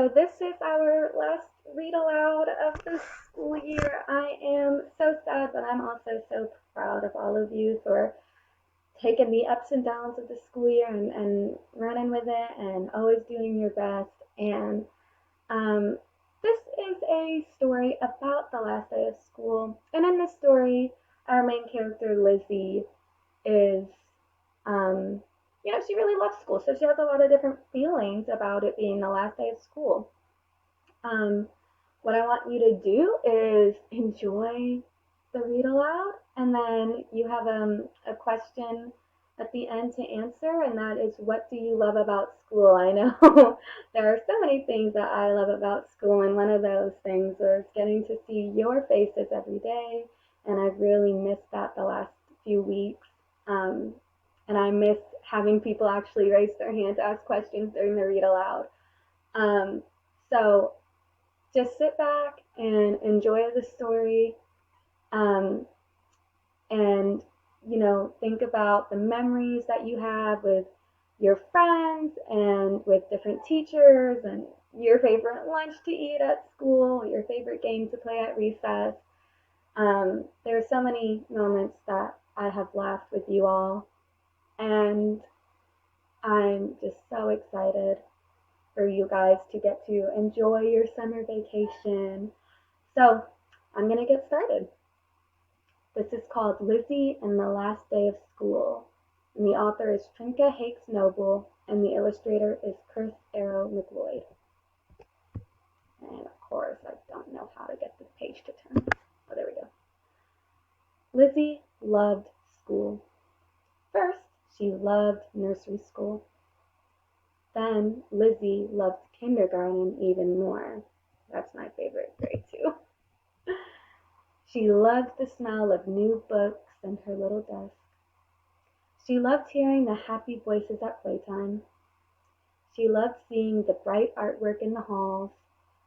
So this is our last read aloud of the school year. I am so sad, but I'm also so proud of all of you for taking the ups and downs of the school year and running with it and always doing your best. And um, this is a story about the last day of school. And in this story, our main character, Lizzie, is she really loves school, so she has a lot of different feelings about it being the last day of school. Um, what I want you to do is enjoy the read aloud, and then you have a question at the end to answer, and that is, what do you love about school? I know there are so many things that I love about school, and one of those things was getting to see your faces every day, and I've really missed that the last few weeks. Um, and I miss having people actually raise their hand to ask questions during the read aloud. Um, so just sit back and enjoy the story, um, and think about the memories that you have with your friends and with different teachers, and your favorite lunch to eat at school, your favorite game to play at recess. There are so many moments that I have laughed with you all, and I'm just so excited for you guys to get to enjoy your summer vacation. So I'm going to get started. This is called Lizzie and the Last Day of School. And the author is Trinka Hakes Noble, and the illustrator is Chris Arrow McLeod. And of course, I don't know how to get this page to turn. Oh, there we go. Lizzie loved school. First, she loved nursery school. Then Lizzie loved kindergarten even more. That's my favorite grade too. She loved the smell of new books and her little desk. She loved hearing the happy voices at playtime. She loved seeing the bright artwork in the halls,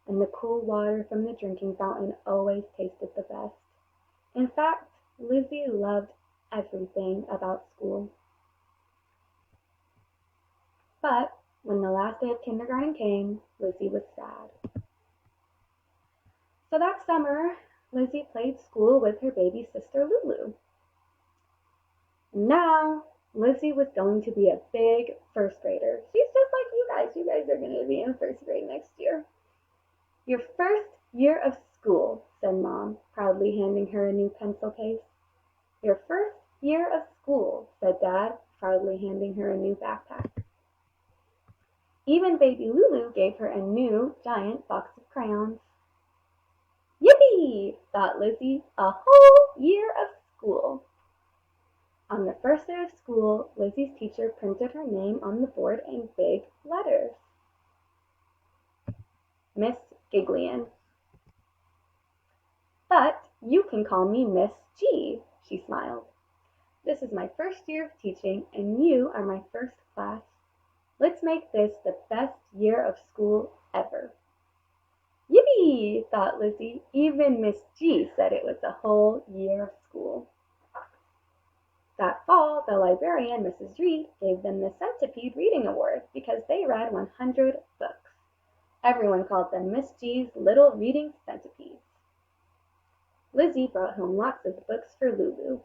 and the cool water from the drinking fountain always tasted the best. In fact, Lizzie loved everything about school. But when the last day of kindergarten came, Lizzie was sad. So that summer, Lizzie played school with her baby sister Lulu. Now, Lizzie was going to be a big first grader. She's just like you guys. You guys are going to be in first grade next year. Your first year of school, said Mom, proudly handing her a new pencil case. Your first year of school, said Dad, proudly handing her a new backpack. Even baby Lulu gave her a new giant box of crayons. Yippee! Thought Lizzie, a whole year of school. On the first day of school, Lizzie's teacher printed her name on the board in big letters. Miss Giggleon. But you can call me Miss G, she smiled. This is my first year of teaching, and you are my first class. Let's make this the best year of school ever. Yippee, thought Lizzie. Even Miss G said it was a whole year of school. That fall, the librarian, Mrs. Reed, gave them the Centipede Reading Award because they read 100 books. Everyone called them Miss G's Little Reading Centipedes. Lizzie brought home lots of books for Lulu.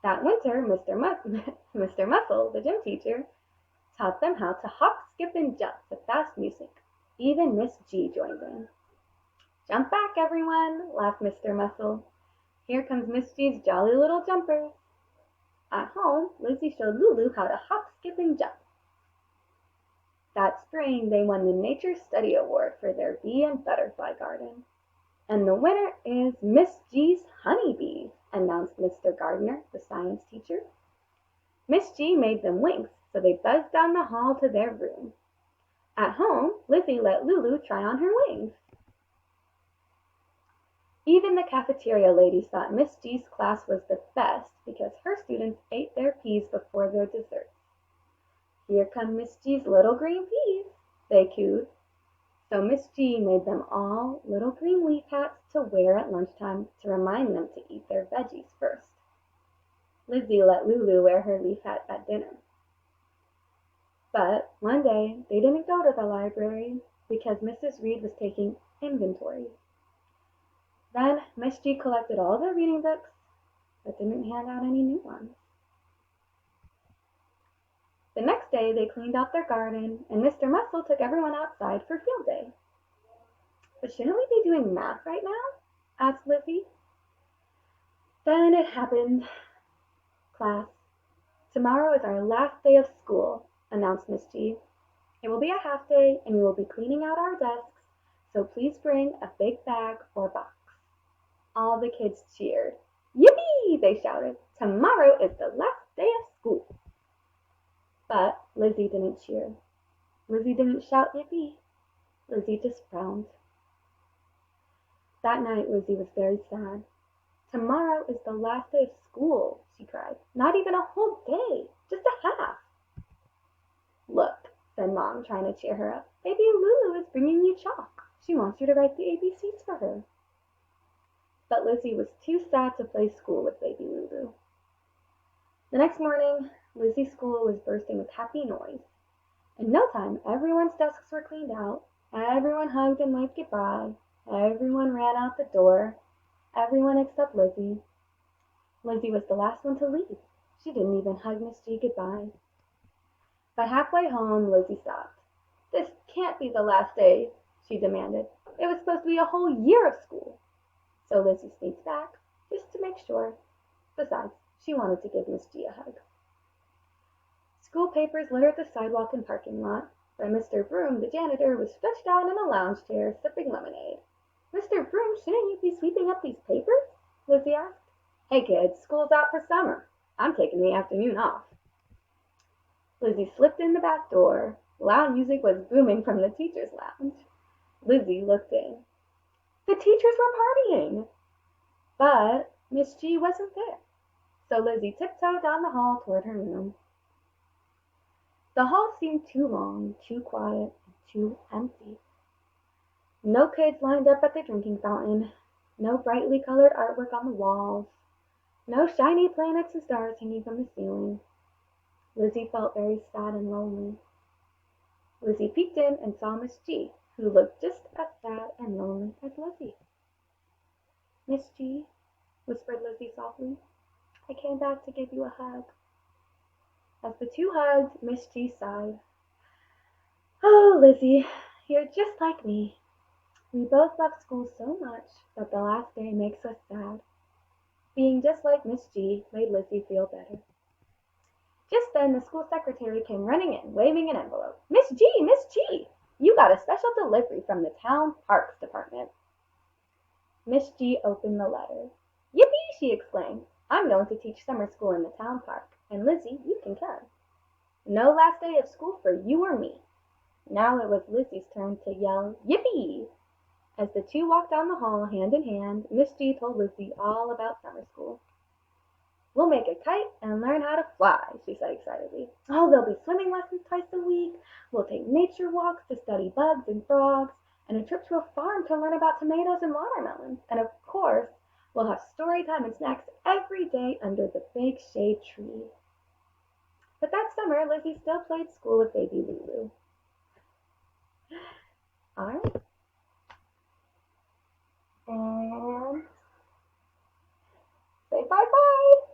That winter, Mr. Muscle, the gym teacher, taught them how to hop, skip, and jump to fast music. Even Miss G joined in. Jump back, everyone, laughed Mr. Muscle. Here comes Miss G's jolly little jumpers. At home, Lizzie showed Lulu how to hop, skip, and jump. That spring, they won the Nature Study Award for their bee and butterfly garden. And the winner is Miss G's honeybees, announced Mr. Gardner, the science teacher. Miss G made them wings, so they buzzed down the hall to their room. At home, Lizzie let Lulu try on her wings. Even the cafeteria ladies thought Miss G's class was the best because her students ate their peas before their desserts. Here come Miss G's little green peas, they cooed. So Miss G made them all little green leaf hats to wear at lunchtime to remind them to eat their veggies first. Lizzie let Lulu wear her leaf hat at dinner. But one day, they didn't go to the library. because Mrs. Reed was taking inventory. Then Miss G collected all their reading books, but didn't hand out any new ones. The next day they cleaned out their garden, and Mr. Mussel took everyone outside for field day. But shouldn't we be doing math right now? Asked Lizzie. Then it happened. Class, tomorrow is our last day of school, announced Miss G. It will be a half day, and we will be cleaning out our desks, so please bring a big bag or box. All the kids cheered. Yippee! They shouted. Tomorrow is the last day of school. But Lizzie didn't cheer. Lizzie didn't shout yippee. Lizzie just frowned. That night Lizzie was very sad. Tomorrow is the last day of school, she cried. Not even a whole day, just a half. Look, said Mom, trying to cheer her up. Baby Lulu is bringing you chalk. She wants you to write the ABCs for her. But Lizzie was too sad to play school with baby Lulu. The next morning, Lizzie's school was bursting with happy noise. In no time, everyone's desks were cleaned out, everyone hugged and waved goodbye, everyone ran out the door, everyone except Lizzie. Lizzie was the last one to leave. She didn't even hug Miss G goodbye. But halfway home, Lizzie stopped. This can't be the last day, she demanded. It was supposed to be a whole year of school. So Lizzie sneaked back, just to make sure. Besides, she wanted to give Miss G a hug. School papers littered the sidewalk and parking lot, but Mr. Broom, the janitor, was stretched out in a lounge chair, sipping lemonade. Mr. Broom, shouldn't you be sweeping up these papers? Lizzie asked. Hey kids, school's out for summer. I'm taking the afternoon off. Lizzie slipped in the back door. Loud music was booming from the teacher's lounge. Lizzie looked in. The teachers were partying. But Miss G wasn't there, so Lizzie tiptoed down the hall toward her room. The hall seemed too long, too quiet, and too empty. No kids lined up at the drinking fountain, no brightly colored artwork on the walls, no shiny planets and stars hanging from the ceiling. Lizzie felt very sad and lonely. Lizzie peeked in and saw Miss G, who looked just as sad and lonely as Lizzie. Miss G, whispered Lizzie softly, I came back to give you a hug. As the two hugged, Miss G sighed. Oh, Lizzie, you're just like me. We both love school so much that the last day makes us sad. Being just like Miss G made Lizzie feel better. Just then the school secretary came running in, waving an envelope. Miss G, Miss G, you got a special delivery from the town parks department. Miss G opened the letter. Yippee, she exclaimed. I'm going to teach summer school in the town park, and Lizzie, you can come. No last day of school for you or me. Now it was Lizzie's turn to yell, Yippee! As the two walked down the hall hand in hand, Miss G told Lizzie all about summer school. We'll make a kite and learn how to fly, she said excitedly. Oh, there'll be swimming lessons twice a week. We'll take nature walks to study bugs and frogs, and a trip to a farm to learn about tomatoes and watermelons. And of course, we'll have story time and snacks every day under the big shade tree. But that summer, Lizzie still played school with baby Lulu. All right. And say bye-bye.